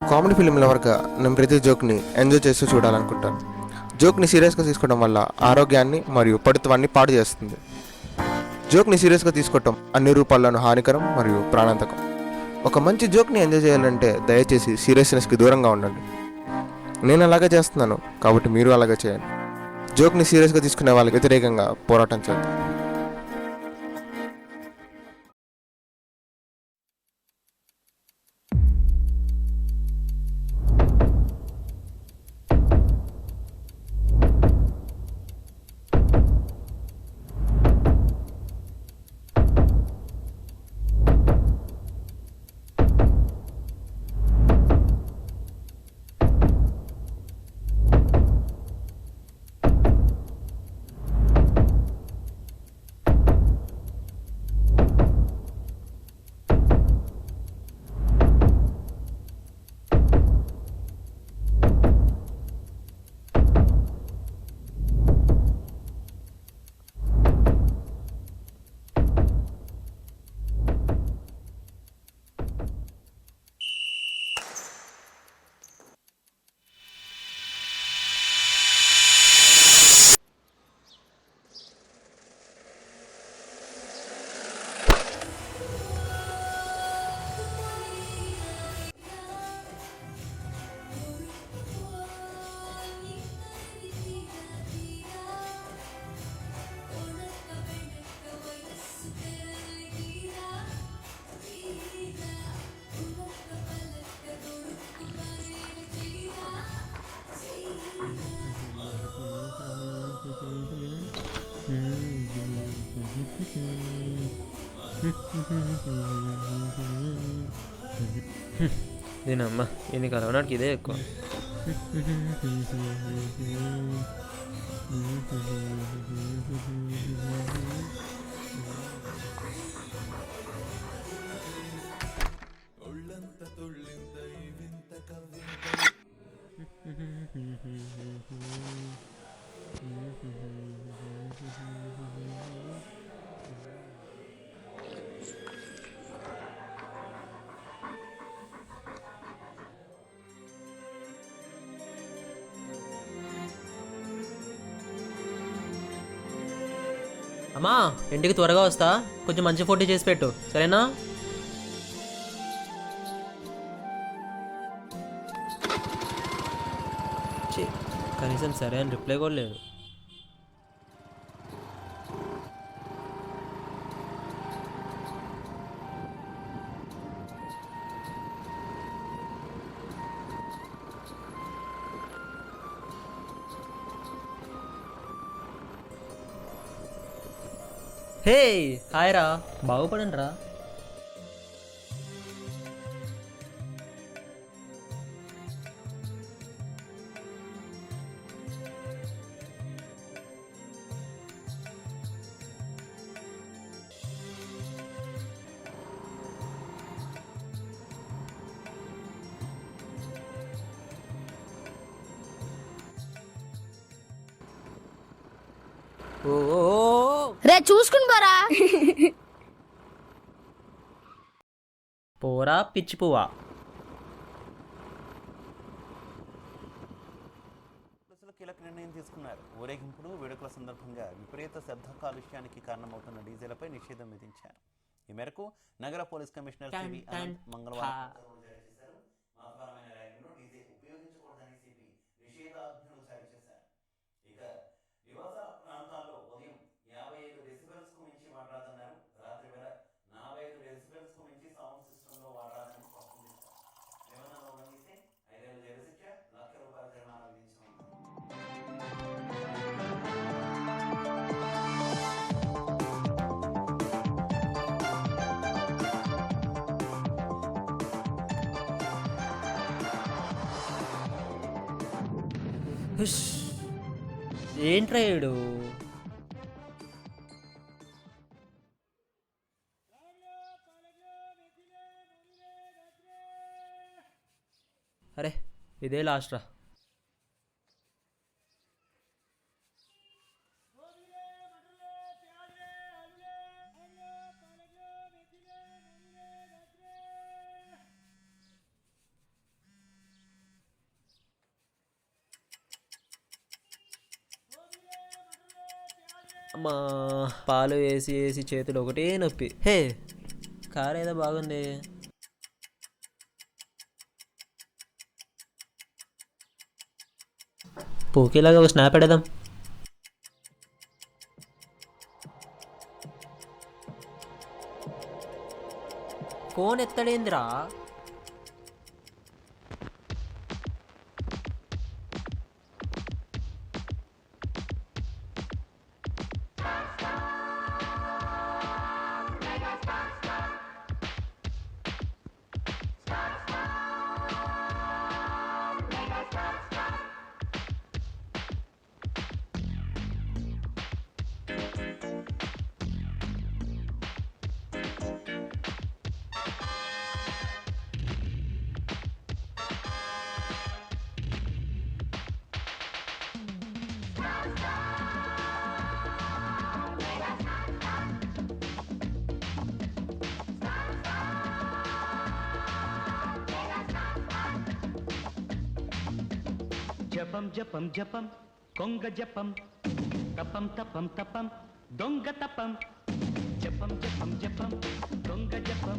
Comedy film లవర్గా నేను ప్రతి జోక్ని enjoy చేస్తూ చూడాలనుకుంటాను. జోక్ని సీరియస్గా తీసుకోవడం వల్ల ఆరోగ్యాన్ని మరియు పటుత్వాన్ని పాడు చేస్తుంది. జోక్ని సీరియస్గా తీసుకోవటం అన్ని రూపాల్లోనూ హానికరం మరియు ప్రాణాంతకం. ఒక మంచి జోక్ని ఎంజాయ్ చేయాలంటే దయచేసి సీరియస్నెస్కి దూరంగా ఉండండి. నేను అలాగే చేస్తున్నాను, కాబట్టి మీరు అలాగే చేయండి. జోక్ని సీరియస్గా తీసుకునే వాళ్ళకి వ్యతిరేకంగా పోరాటం చేద్దాం. దీనమ్మా ఇది కలవనాడికి ఇదే ఎక్కువ. అమ్మా ఇంటికి త్వరగా వస్తా, కొంచెం మంచి ఫోటో చేసి పెట్టు సరేనా? ఛీ, కనీసం సరే అని రిప్లై కూడా లేదు. హే హాయ్ రా, బాగుపడండి రా. ఓ రే చూసుకుని పోరా. పోరా పిచ్చి పువ్వా. పోలీసులు కీలక నిర్ణయం తీసుకున్నారు. ఊరేగింపులు వేడుకల సందర్భంగా విపరీత శబ్ద కాలుష్యానికి కారణమవుతున్న డీజేలపై నిషేధం విధించారు. ఈ మేరకు నగర పోలీస్ కమిషనర్ సివి అనంత్ మంగళవారం మతపరమైన ర్యాలీలో డీజే ఉపయోగించకూడదని సిపి నిషేధాజ్ఞలు జారీ చేశారు. ఇక నివాస ప్రాంతాల్లో ఉదయం 55 డెసిబెల్స్ కు మించి వాడరాదన్నారు. రాత్రి వేళ 45 డెసిబెల్స్ కు మించి సౌండ్ సిస్టమ్ లో వాడరాదని స్పష్టం చేశారు. నిబంధనలు ఉల్లంఘిస్తే 5 ఏళ్ల జైలు శిక్ష, ₹1,00,000 జరిమానా విధించనున్నారు. ఏంట్రా ఏడు? అరే ఇదే లాస్ట్ రా. అమ్మా పాలు వేసి వేసి చేతులు ఒకటే నొప్పి. హే కార్ ఏదో బాగుంది. పూకేలాగా ఒక స్నాప్ పెడదాం. ఫోన్ ఎత్తడేందిరా? జపం జపం జపం కొంగ జపం తపం తపం తపం దొంగ తపం జపం జపం జపం దొంగ జపం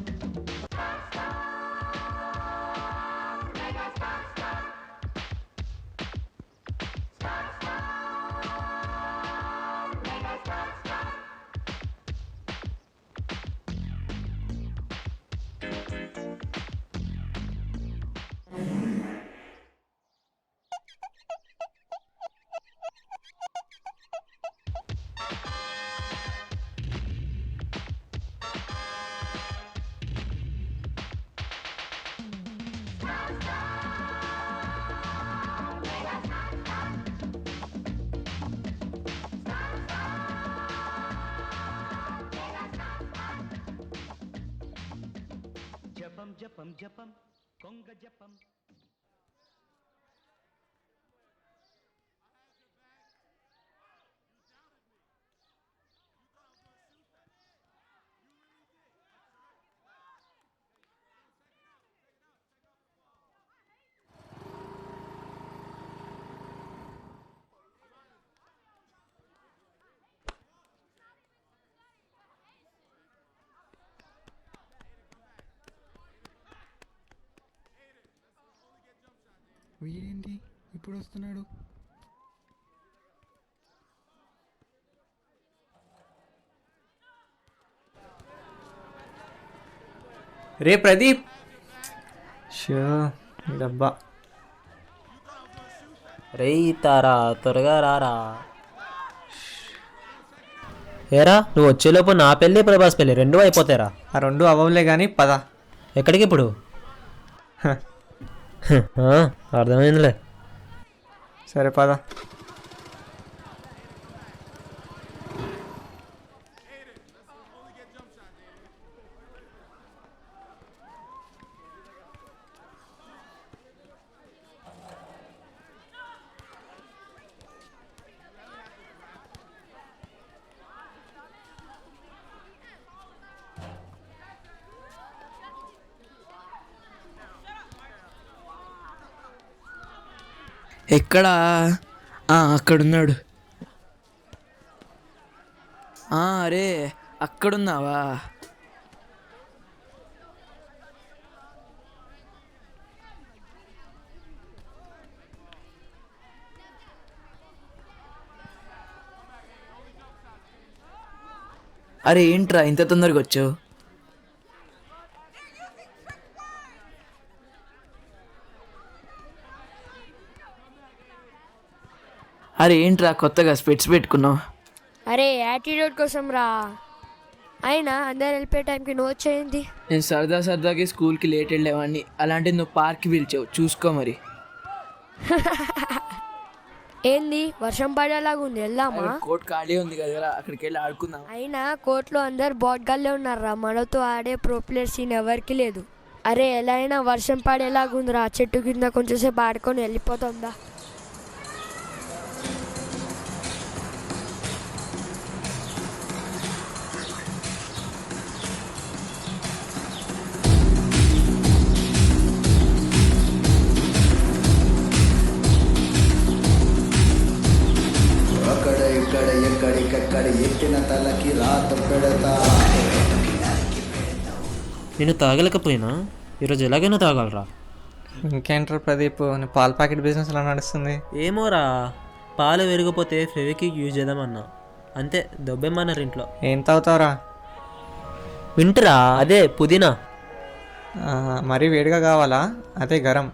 జపం జపం జపం కొంగ జపం వీడేంటి ఇప్పుడు వస్తున్నాడు? రే ప్రదీప్. షో డబ్బా. రే తారా త్వరగా రారా. ఏరా నువ్వు వచ్చేలోపు నా పెళ్ళి ప్రభాస్ పెళ్ళి రెండూ అయిపోతాయిరా. ఆ రెండు అవ్వలే కానీ పద. ఎక్కడికి ఇప్పుడు? అర్థమైందిలే. సరే పద. ఎక్కడా? అక్కడున్నాడు. అరే అక్కడున్నావా? అరే ఏంట్రా ఇంత తొందరగా వచ్చావు? అరే ఏంట్రా కొత్తగా స్పెట్స్ పెట్టుకున్నావు? అరే యాటిట్యూడ్ కోసం రా. అయినా అందరు వెళ్ళిపోయే టైంకి నువ్వు వచ్చేయండి. నేను సరదాకి స్కూల్కి లేట్ వెళ్ళేవాడిని, అలాంటిది నువ్వు పార్క్కి పిలిచావు. చూసుకో మరి. ఏంది వర్షం పడేలాగా ఉంది, వెళ్దామా? కోర్ట్ ఖాళీ ఉంది కదరా, అక్కడికి వెళ్ళి ఆడుకుందాం. అయినా కోర్టులో అందరు బాట్గాల్లే ఉన్నారా, మనతో ఆడే ప్రో ప్లేయర్ సీన్ ఎవరికి లేదు. అరే ఎలా అయినా వర్షం పడేలాగా ఉందిరా, చెట్టు కింద కొంచెంసేపు ఆడుకొని వెళ్ళిపోతుందా. అక్కడ ఇక్కడ ఎక్కడికక్కడ నేను తాగలేకపోయినా ఈరోజు ఎలాగైనా తాగలరా. ఇంకేంటారు ప్రదీప్, నీ పాల ప్యాకెట్ బిజినెస్ ఎలా నడుస్తుంది? ఏమోరా, పాలు విరిగిపోతే ఫెవిక్విక్ యూజ్ చేద్దామన్నా, అంతే దొబ్బేమన్నారు ఇంట్లో. ఏం తాగుతావురా? వింటరా, అదే పుదీనా. మరీ వేడిగా కావాలా? అదే గరం.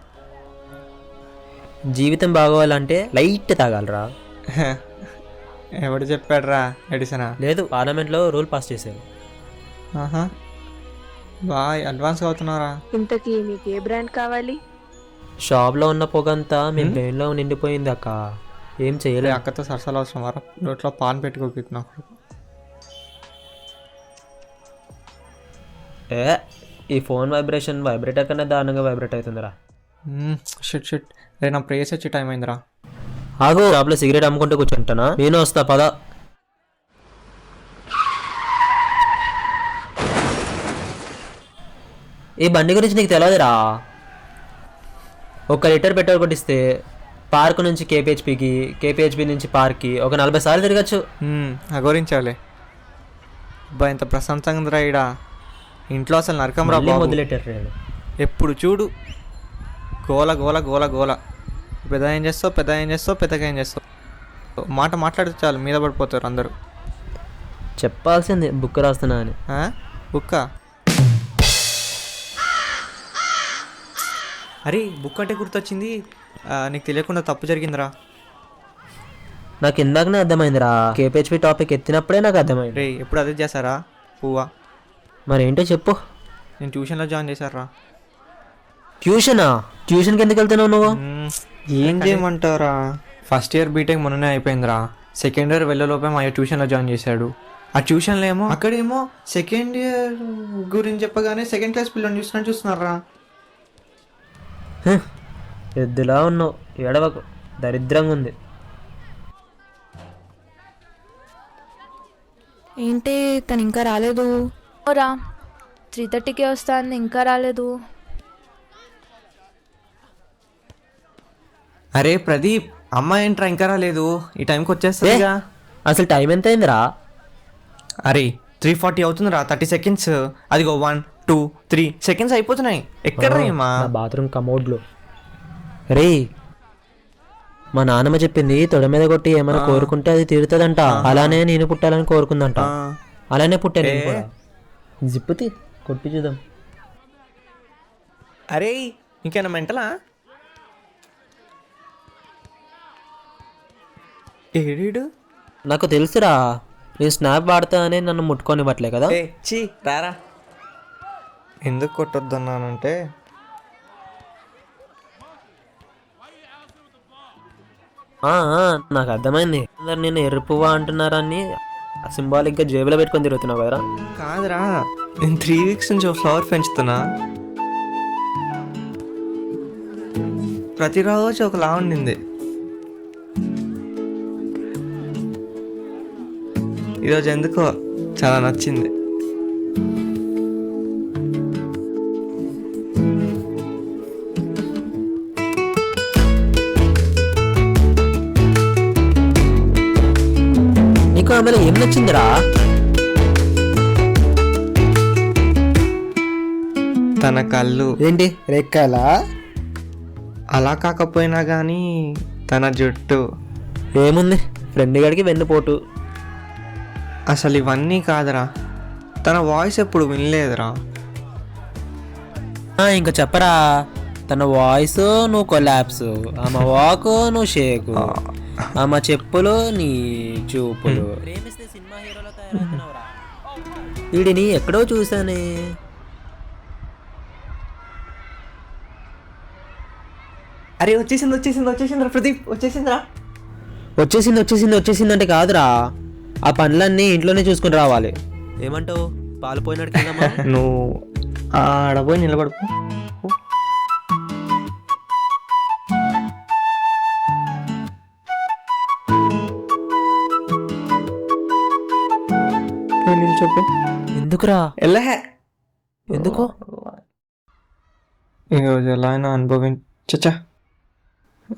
జీవితం బాగోవాలంటే లైట్ తాగాలరా. ఎవడు చెప్పాడురా? ఎడిసనా? లేదు, పార్లమెంట్లో రూల్ పాస్ చేశారు. ఆహా, బాగా అడ్వాన్స్గా అవుతున్నారా? ఇంతకీ మీకు ఏ బ్రాండ్ కావాలి? షాప్లో ఉన్న పొగంతా మీ బ్రెయిన్లో నిండిపోయింది అక్క, ఏం చేయలే. అక్కతో సరసాలు అవసరం వారా? నోట్లో పాన్ పెట్టుకోకి నాకు. ఈ ఫోన్ వైబ్రేటర్ కన్నా దారుణంగా వైబ్రేట్ అవుతుందిరా. షిట్ షిట్, రే నా ప్రేయర్స్ వచ్చే టైం అయిందిరా. ఆగు, షాప్లో సిగరెట్ అమ్ముకుంటూ కూర్చుంటానా? నేను వస్తా పద. ఈ బండి గురించి నీకు తెలియదురా. 1 లీటర్ పెట్రోల్ కొట్టిస్తే పార్క్ నుంచి కేపీహెచ్పికి, కేపీహెచ్పి నుంచి పార్క్కి ఒక 40 సార్లు తిరగచ్చు. అగోరించాలే. అబ్బా, ఇంత ప్రశాంతంగా ఉందిరా ఈడ. ఇంట్లో అసలు నరకం రా బాబు. మొదలెట్టారు. ఎప్పుడు చూడు గోల గోల గోల గోల. పెద్దగా ఏం చేస్తావు, పెద్దగా ఏం చేస్తావు. మాట మాట్లాడితే చాలు మీద పడిపోతారు అందరూ. చెప్పాల్సింది బుక్ రాస్తున్నా అని. బుక్క? అరే, బుక్ అంటే గుర్తొచ్చింది. నీకు తెలియకుండా తప్పు జరిగిందిరా. నాకు ఇందాకనే అర్థమైందిరా, కేపీహెచ్పి టాపిక్ ఎత్తినప్పుడే నాకు అర్థమైంది. రే, ఎప్పుడు అదే చేశారా పువ్వా? మరి ఏంటో చెప్పు. నేను ట్యూషన్లో జాయిన్ చేశారా. ట్యూషనా? ట్యూషన్కి ఎందుకు వెళ్తున్నావు నువ్వు? ఏం చేయమంటారా, ఫస్ట్ ఇయర్ బీటెక్ మొన్ననే అయిపోయిందిరా. సెకండ్ ఇయర్ వెళ్ళలోపే మా ట్యూషన్లో జాయిన్ చేశాడు. ఆ ట్యూషన్లో ఏమో అక్కడేమో సెకండ్ ఇయర్ గురించి చెప్పగానే సెకండ్ క్లాస్ పిల్లల్ని చూస్తున్నారా. ఎద్దులా ఉన్నావు, ఏడవకు, దరిద్రంగా ఉంది. ఏంటి తను ఇంకా రాలేదు? రా, 3:30కే వస్తాను, ఇంకా రాలేదు. అరే ప్రదీప్, అమ్మాయి ఏంట్రా ఇంకా రాలేదు? ఈ టైంకి వచ్చేస్తుందిగా. అసలు టైం ఎంత అయిందిరా? అరే 3:40 అవుతుందిరా, 30 సెకండ్స్. అదిగో 1 2 3 సెకండ్స్ అయిపోతున్నాయి. ఎక్కడ రేమా? బాత్రూమ్ కమోడ్లో. రే, మా నాన్నమ్మ చెప్పింది, తొడ మీద కొట్టి ఏమైనా కోరుకుంటే అది తీరుతుందంట. అలానే నేను పుట్టాలని కోరుకుందంట. అలానే పుట్టాను నేను కూడా. జిప్పుతి కొట్టి చూద్దాం. అరే, ఇంకేనా మెంటలా? ఏడీడు? నాకు తెలుసురా, నేను స్నాప్ వాడతా అని నన్ను ముట్టుకోనివ్వట్లే కదా. చీ రారా. ఎందుకు కొట్టొద్దన్నానంటే, నాకు అర్థమైంది. అందరు నేను ఎర్రపువ్వా అంటున్నారని సింబాలిక్గా జేబులో పెట్టుకొని తిరుగుతున్నావు కదరా. కాదురా, నేను 3 వీక్స్ నుంచి ఒక ఫ్లవర్ పెంచుతున్నా. ప్రతిరోజు ఒకలా ఉండింది. ఈరోజు ఎందుకో చాలా నచ్చింది. నీకు ఆమెలో ఏం నచ్చిందిరా? తన కళ్ళు. ఏంటి రెక్కలా? అలా కాకపోయినా కానీ తన జుట్టు. ఏముంది, ఫ్రెండ్ గడికి వెన్నుపోటు. అసలు ఇవన్నీ కాదురా, తన వాయిస్ ఎప్పుడు వినలేదురా. ఇంకా చెప్పరా, తన వాయిస్ నువ్వు కొలాప్స్, ఆమె వాక్ నువ్వు షేకు, ఆమె చెప్పులు నీ చూపులు. ప్రేమిస్తే సినిమా హీరోలో తయారవుతున్నావురా. వీడిని ఎక్కడో చూసానే. అరే వచ్చేసిందిరా ప్రదీప్, వచ్చేసింది అంటే కాదురా, ఆ పనులన్నీ ఇంట్లోనే చూసుకుని రావాలి. ఏమంటావు? పాలు పోయినట్టు నువ్వు ఆడపోయి నిలబడుకో. నిల్చోపో. ఎందుకురా? ఎల్లహే. ఎందుకు? ఈరోజు ఎలా అయినా అనుభవించచ్చా,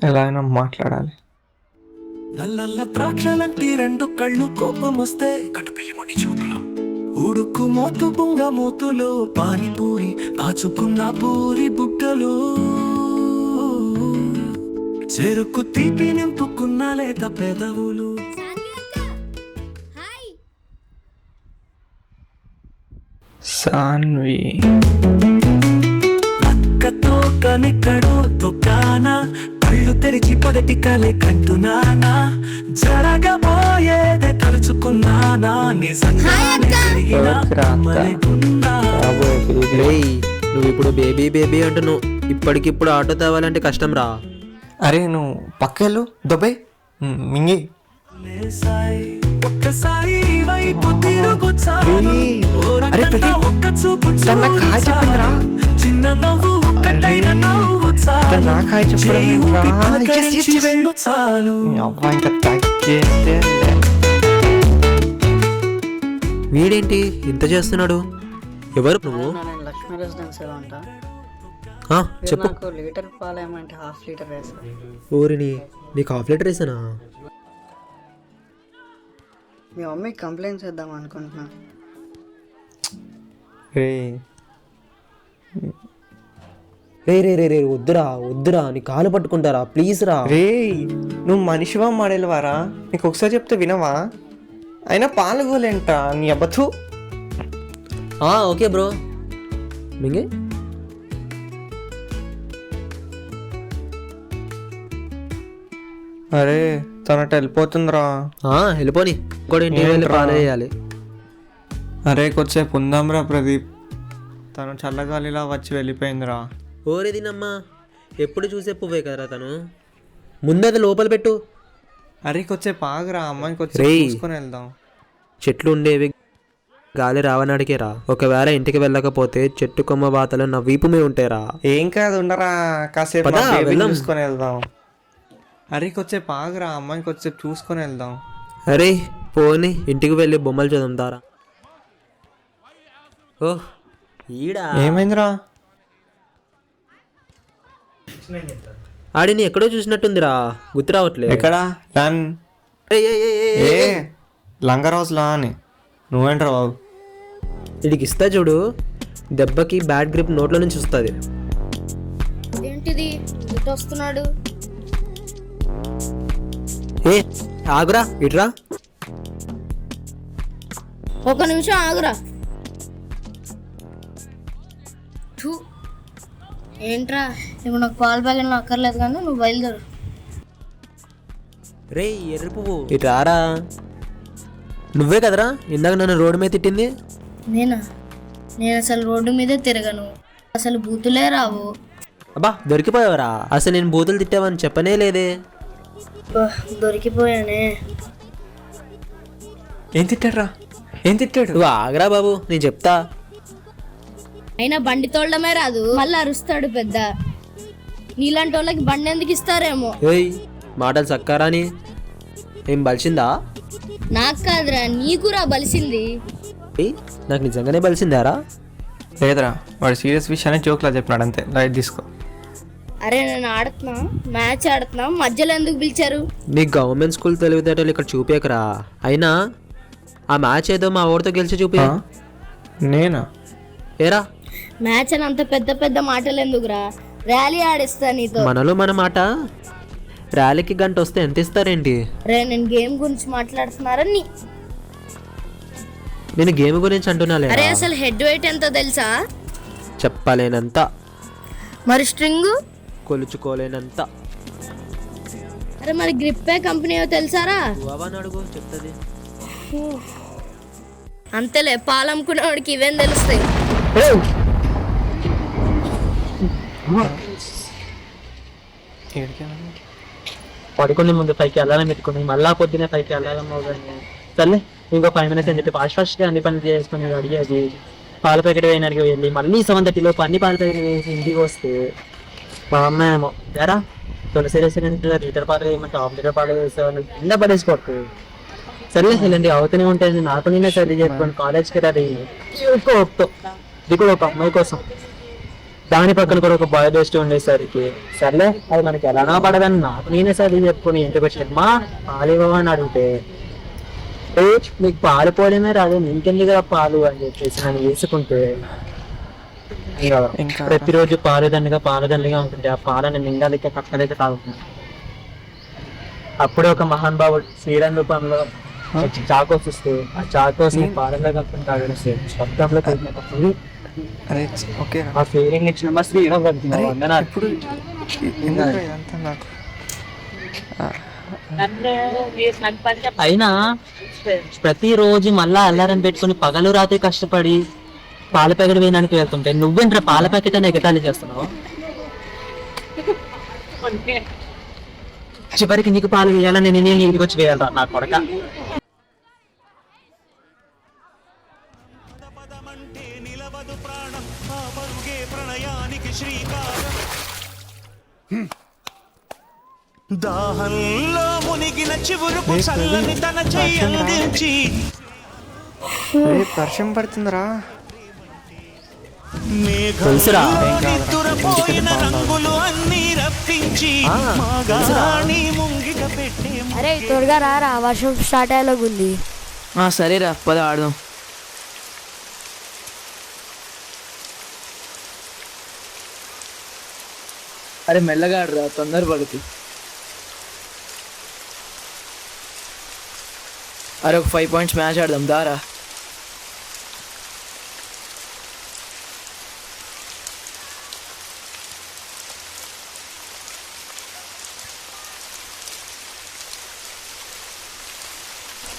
ఎలా అయినా మాట్లాడాలి. నల్ల ద్రాక్షలంటి రెండు కళ్ళు కోపం వస్తే కటుపిల్లి చూపులు ఉడుకు మోతు బొంగ మోతులో పానిపూరి దాచుకున్న పూరి బుట్టలు చెరుకు తీపి నింపుకున్న లేత పెదవులు సాన్వి అక్కతో కనెక్కడో దుకానా కళ్ళు తెరిచి పొదటి కలే కంటున్నానా జరగబోయేదే తలుచుకున్నానా నిజంగానే జరిగినా మరిగున్నా రేయ్ నువ్వు ఇప్పుడు బేబీ బేబీ అంటున్నావు. ఇప్పటికిప్పుడు ఆటో తేవాలంటే కష్టం రా. అరే నువ్వు పక్కెళ్ళు దొబ్బై మింగి ఒక్కసారి వైపు తిరుగుచాలు అరే ప్రదీప్ ఒక్క చూపు తన నాకు హాయ్ చెప్పిందిరా చిన్న నవ్వు ఒక్కటైన నవ్వు తన నాకు హాయ్ చెప్పడం చాలు అవ్వ ఇంకా తగ్గేస్తే వీడేంటి ఇంత చేస్తున్నాడు? ఎవరు నువ్వు? నేను లక్ష్మీ రెసిడెన్సీ ఉంటా. చెప్పు. నాకు లీటర్ పాలు ఏమంటే హాఫ్ లీటర్ వేస్తా. ఊరిని నీకు హాఫ్ లీటర్ వేసానా? మీ మమ్మీ కంప్లైంట్ చేద్దాం అనుకుంటున్నా. రే వద్దురా వద్దురా, నీ కాలు పట్టుకుంటారా ప్లీజ్ రా. రే నువ్వు మనిషివా మాడేలవారా? నీకు ఒకసారి చెప్తే వినవా? అయినా పాల్గొలేంట నీ అబ్బతు. Okay bro మింగే. అరే తనట వెళ్ళిపోతుందిరా. వెళ్ళిపోని కూడా ఇంటికి వెళ్ళి పాలు వేయాలి. అరే కొద్దిసేపు ఉందాంరా ప్రదీప్. తను చల్లగాలిలా వచ్చి వెళ్ళిపోయిందిరా. ఓరేదినమ్మా, ఎప్పుడు చూసే పువ్వే కదరా తను. ముందది లోపల పెట్టు. అరే కొద్దిసేపు ఆగరా, అమ్మాయికి వచ్చి చూసుకొని వెళ్దాం. చెట్లు ఉండేవి గాలి రావనాడికే రా. ఒకవేళ ఇంటికి వెళ్ళకపోతే చెట్టు కొమ్మ బాతలు నా వీపు మీద ఉంటాయిరా. ఏం కాదు ఉండరా, కాసేపు పద, వెళ్దాం. చూసుకొని వెళ్దాం. అరే కొద్దిసేపు ఆగరా, అమ్మాయికి కొద్దిసేపు చూసుకొని వెళ్దాం. అరే పోని ఇంటికి వెళ్ళి బొమ్మలు చూద్దాం దారా. ఓహ్ ఈడా ఏమైందిరా? ఆడిని ఎక్కడో చూసినట్టుందిరా, గుర్తు రావట్లేదు. ఎక్కడా? లంగరోజులా అని. నువ్వేంట్రా బాబు? వీడికి ఇస్తా చూడు, దెబ్బకి బ్యాడ్ గ్రిప్ నోట్లో నుంచి వస్తుంది. ఏంటిది వస్తున్నాడు? ఆగురా ఇట్రా. ఒక నిమిషం ఆగురా. ఏంట్రా ఇప్పుడు నాకు పాలు ప్యాకెట్ అక్కర్లేదు కానీ నువ్వు బయలుదేరు. రే ఎర్రి పువ్వు ఇట్రారా. నువ్వే కదరా ఇందాక నన్ను రోడ్డు మీద తిట్టింది? నేను అసలు రోడ్డు మీదే తిరగను, అసలు బూతులే రావు. అబ్బా దొరికిపోయావరా. అసలు నేను బూతులు తిట్టావని చెప్పనే లేదే. దొరికిపోయానే. ఏం తిట్టాడురా? ఏం తిట్టాడు? నువ్వు ఆగరా బాబు, నేను చెప్తా. అయినా బండి తోడమే రాదు, మళ్ళీ అరుస్తాడు పెద్ద. నీలాంటి వాళ్ళకి బండి ఎందుకు ఇస్తారేమో. ఏయ్ మాటలు చక్కారాని ఏం బలిసిందా? నాకు కాదురా, నీకురా బలిసింది. నాకు నిజంగానే బలిసిందారా? లేదురా, వాడు సీరియస్ విషయాన్ని జోక్లా చెప్పినాడు అంతే, లైట్ తీసుకో. అరే నేను ఆడుతున్నా, మ్యాచ్ ఆడుతున్నా, మధ్యలో ఎందుకు పిలిచారు? నీ గవర్నమెంట్ స్కూల్ తెలివితేటలు ఇక్కడ చూపేకరా. అయినా ఆ మ్యాచ్ ఏదో మా ఊరితో గెలిచి చూపి. నేనా? ఏరా మ్యాచ్ అని అంత పెద్ద పెద్ద మాటలు ఎందుకురా, ర్యాలీ ఆడిస్తా నీతో. మనలో మన మాట. ర్యాలీకి గంట వస్తే ఎంత ఇస్తారేంటి? రే నేను గేమ్ గురించి మాట్లాడుతున్నారని. నేను గేమ్ గురించి అంటున్నాలే. అరే అసలు హెడ్ వెయిట్ ఎంతో తెలుసా? చెప్పలేనంత. మరి స్ట్రింగ్ కొలుచుకోలేనంత. అరే మరి గ్రిప్పే కంపెనీ తెలుసారా? అడుగు చెప్తుంది. అంతేలే, పాలు అమ్ముకునేవాడికి ఇవేం తెలుస్తాయి. పడుకునే ముందు పైకి వెళ్ళాలని పెట్టుకుని మళ్ళా పొద్దునే పైకి వెళ్ళాలమ్మా. సర్లే ఇంకో 5 minutes అని చెప్పి ఫాస్ట్గా అన్ని పనులు చేసుకుని అడిగేది. పాల ప్యాకెట్ వేయడానికి వెళ్ళి మళ్ళీ 7:30 అన్ని పాల ప్యాకెట్ వేసి ఇంటికి వస్తే మా అమ్మ ఏమో ఎరా తులసి లీటర్ పాలు వేయమంటే 1/2 లీటర్ పాలు వేసేవాళ్ళు కింద పడేసుకోవచ్చు. సర్లే సర్లేండి అవుతూనే ఉంటుంది. నాకు నేనే సర్ది చెప్పుకోండి కాలేజ్కి రెడీ ఇది కూడా ఒక అమ్మాయి కోసం. దాని పక్కన కూడా ఒక బాయ్ బెస్ట్ ఉండేసరికి సర్లే అది మనకి ఎలానో పడదని నాకు నేనే సరే చెప్పుకొని ఇంటికి వచ్చి మా పాలు ఇవ్వమని అడిగితే "ఏ, నీకు పాలు పోలేమే రాదు ఇంకెందుకు పాలు అని చెప్పేసి నన్ను వేసుకుంటే ఇంకా ప్రతిరోజు పాలుదండిగా ఉంటుంటే ఆ పాలని మింగాలిక కక్కలేక తాగుతుంది. అప్పుడే ఒక మహాన్ భావుడు శ్రీరామ్ రూపంలో చాకోస్ ఇస్తూ ఆ చాకోస్ పాలల్లో కలుపుకుని తాగేస్తే శబ్దంలో కలిగినప్పుడు అరే ఓకే ఆ ఫీలింగ్ ఇచ్చిన మా శ్రీరామ్ ఇప్పుడు ఎందుకు ఇదంతా నాకు అయినా ప్రతిరోజు మళ్ళా అల్లారం పెట్టుకుని పగలు రాత్రి కష్టపడి పాల ప్యాకెట్ వేయడానికి వెళ్తుంటే నువ్వేంట్రా పాల ప్యాకెట్ అని ఎగతాళి చేస్తున్నావు? చివరికి నీకు పాలు వేయాలని నేను ఇంటికి వచ్చి వేయాలరా నా కొడక. దాహంలో మునిగిన చివురుకు చల్లని తన చెయ్యందించి వర్షం పడుతుందిరా. తెలుసురా మేఘాలపోయిన రంగులు అన్ని రప్పించి మాగాణి ముంగిట పెట్టే అరే త్వరగా రారా, వర్షం స్టార్ట్ అయ్యేలాగుంది. సరేరా పద ఆడదాం. అరే మెల్లగా ఆడరా, తొందర పడుతుంది. అరే ఒక 5 పాయింట్స్ మ్యాచ్ ఆడదాం దారా.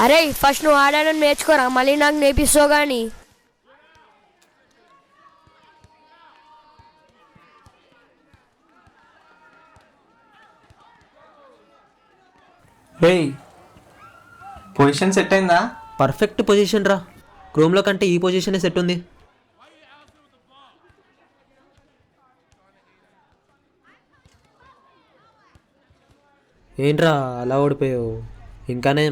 అరే ఫస్ట్ నువ్వు ఆడడం నేర్చుకోరా, మళ్ళీ నాకు నేర్పిస్తావు కానీ. హే పొజిషన్ సెట్ అయిందా? పర్ఫెక్ట్ పొజిషన్ రా. క్రోమ్లో కంటే ఈ పొజిషనే సెట్ ఉంది. ఏంట్రా అలా ఓడిపోయావు? ఇంకానే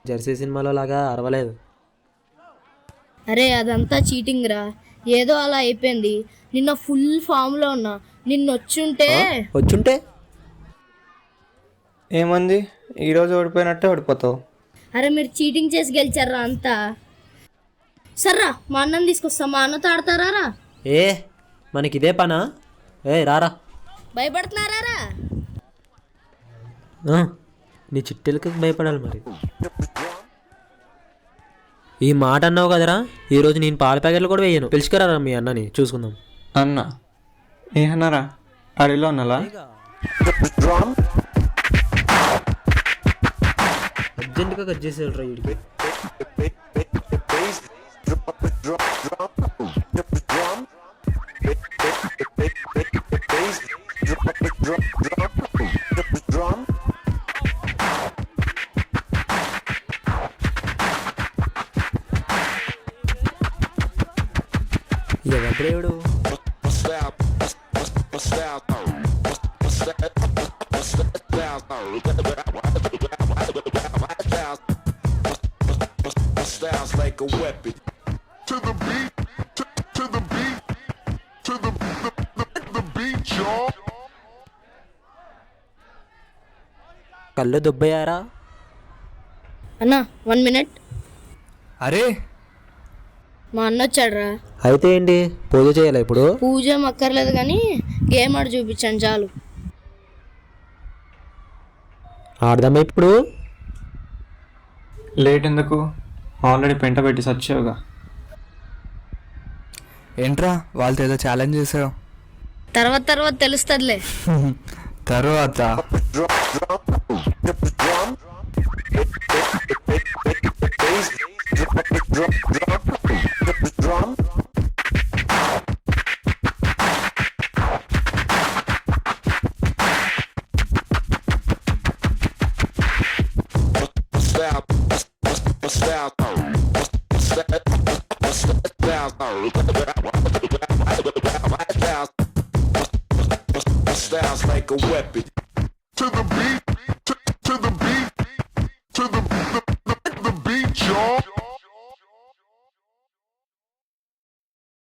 జెర్సీ సినిమాలో లాగా అరవలేదు. అరే అదంతా చీటింగ్ రా, ఏదో అలా అయిపోయింది. నిన్న ఫుల్ ఫామ్లో ఉన్నా, నిన్న వచ్చుంటే ఏమంది? ఈరోజు ఓడిపోయినట్టే ఓడిపోతావు. అరే మీరు చీటింగ్ చేసి గెలిచారా అంతా. సర్రా మా అన్నం తీసుకొస్తా, మా అన్నతో ఆడతారా? ఏ మనకి ఇదే పనా? రారా. భయపడుతున్నారా? నీ చిట్టెలకి భయపడాలి మరి. ఈ మాట అన్నావు కదరా, ఈరోజు నేను పాల ప్యాకెట్లు కూడా వేయను. పిలుచుకురారా మీ అన్నని చూసుకుందాం. అన్న ఏ అన్నారా? అడిలో అన్నలా? అర్జెంటుగా కట్ చేసేయాలరా వీడికి. ఎవడు కళ్ళు దుబ్బయ్యారా? అన్నా 1 మినిట్. అరే మా అన్న వచ్చాడురా. అయితే ఏంటి, పూజ చేయాలి ఇప్పుడు? పూజ ఏం అక్కర్లేదు కానీ గేమ్ ఆడి చూపించాను చాలు. ఆడదామా ఇప్పుడు? లేట్ ఎందుకు? ఆల్రెడీ పెంట పెట్టి సచ్చావుగా. ఏంట్రా వాళ్ళతో ఏదో ఛాలెంజ్ చేసావు? తర్వాత తెలుస్తుందిలే. తర్వాత styles like a weapon. To the beat.